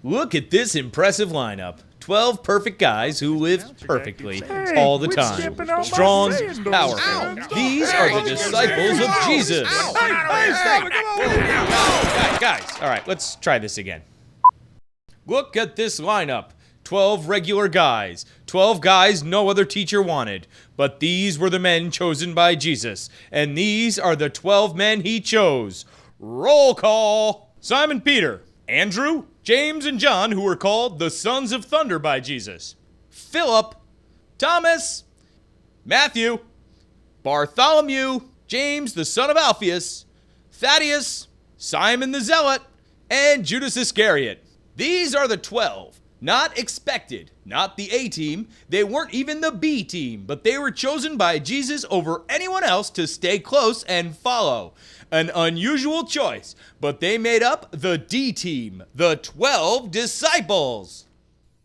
Look at this impressive lineup. 12 perfect guys who live perfectly all the time. Strong, powerful. These are the disciples of Jesus. Guys, all right, let's try this again. Look at this lineup. 12 regular guys. 12 guys no other teacher wanted. But these were the men chosen by Jesus. And these are the 12 men he chose. Roll call. Simon Peter, Andrew, James, and John, who were called the sons of thunder by Jesus. Philip, Thomas, Matthew, Bartholomew, James, the son of Alphaeus, Thaddeus, Simon the Zealot, and Judas Iscariot. These are the 12. Not expected, not the A team. They weren't even the B team, but they were chosen by Jesus over anyone else to stay close and follow. An unusual choice, but they made up the D team, the 12 disciples.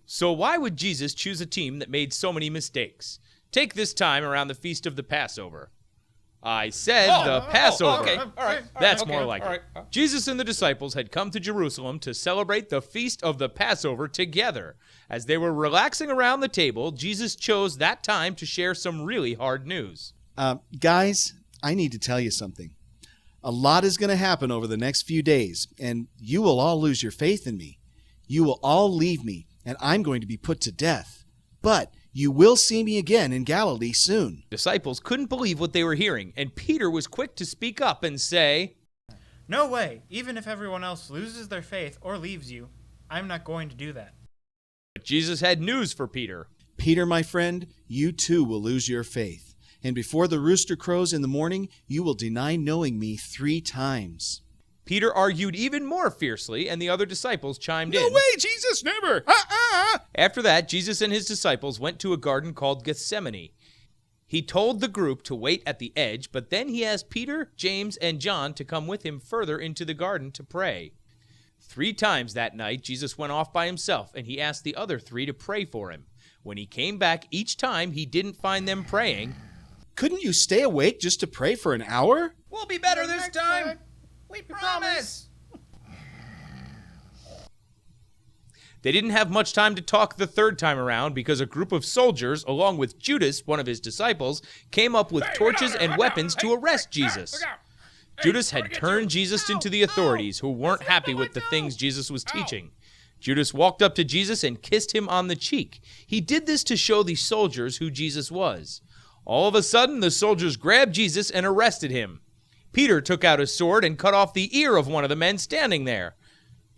So why would Jesus choose a team that made so many mistakes? Take this time around the feast of the Passover. I said the Passover. Okay, all right. That's more like it. Jesus and the disciples had come to Jerusalem to celebrate the feast of the Passover together. As they were relaxing around the table, Jesus chose that time to share some really hard news. Guys, I need to tell you something. A lot is going to happen over the next few days, and you will all lose your faith in me. You will all leave me, and I'm going to be put to death. But you will see me again in Galilee soon. Disciples couldn't believe what they were hearing, and Peter was quick to speak up and say, No way. Even if everyone else loses their faith or leaves you, I'm not going to do that. But Jesus had news for Peter. Peter, my friend, you too will lose your faith. And before the rooster crows in the morning, you will deny knowing me 3 times. Peter argued even more fiercely, and the other disciples chimed in. No way, Jesus, never. After that, Jesus and his disciples went to a garden called Gethsemane. He told the group to wait at the edge, but then he asked Peter, James, and John to come with him further into the garden to pray. 3 times that night, Jesus went off by himself, and he asked the other 3 to pray for him. When he came back each time, he didn't find them praying. Couldn't you stay awake just to pray for an hour? We'll be better this time. We promise. They didn't have much time to talk the 3rd time around because a group of soldiers, along with Judas, one of his disciples, came up with torches and weapons to arrest Jesus. Judas had turned Jesus into the authorities, who weren't happy with the things Jesus was teaching. Judas walked up to Jesus and kissed him on the cheek. He did this to show the soldiers who Jesus was. All of a sudden, the soldiers grabbed Jesus and arrested him. Peter took out his sword and cut off the ear of one of the men standing there.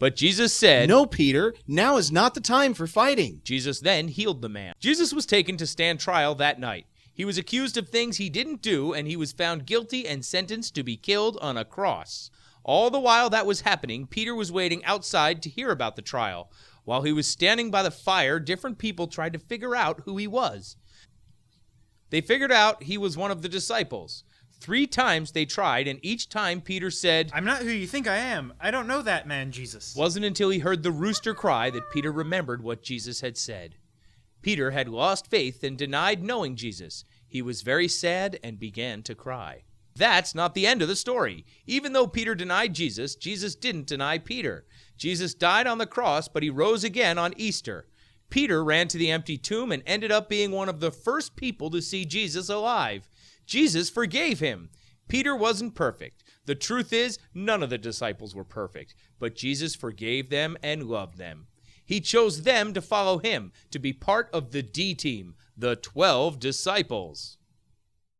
But Jesus said, No, Peter, now is not the time for fighting. Jesus then healed the man. Jesus was taken to stand trial that night. He was accused of things he didn't do, and he was found guilty and sentenced to be killed on a cross. All the while that was happening, Peter was waiting outside to hear about the trial. While he was standing by the fire, different people tried to figure out who he was. They figured out he was one of the disciples. 3 times they tried, and each time Peter said, I'm not who you think I am. I don't know that man, Jesus. It wasn't until he heard the rooster cry that Peter remembered what Jesus had said. Peter had lost faith and denied knowing Jesus. He was very sad and began to cry. That's not the end of the story. Even though Peter denied Jesus, Jesus didn't deny Peter. Jesus died on the cross, but he rose again on Easter. Peter ran to the empty tomb and ended up being one of the first people to see Jesus alive. Jesus forgave him. Peter wasn't perfect. The truth is, none of the disciples were perfect, but Jesus forgave them and loved them. He chose them to follow him, to be part of the D team, the 12 disciples.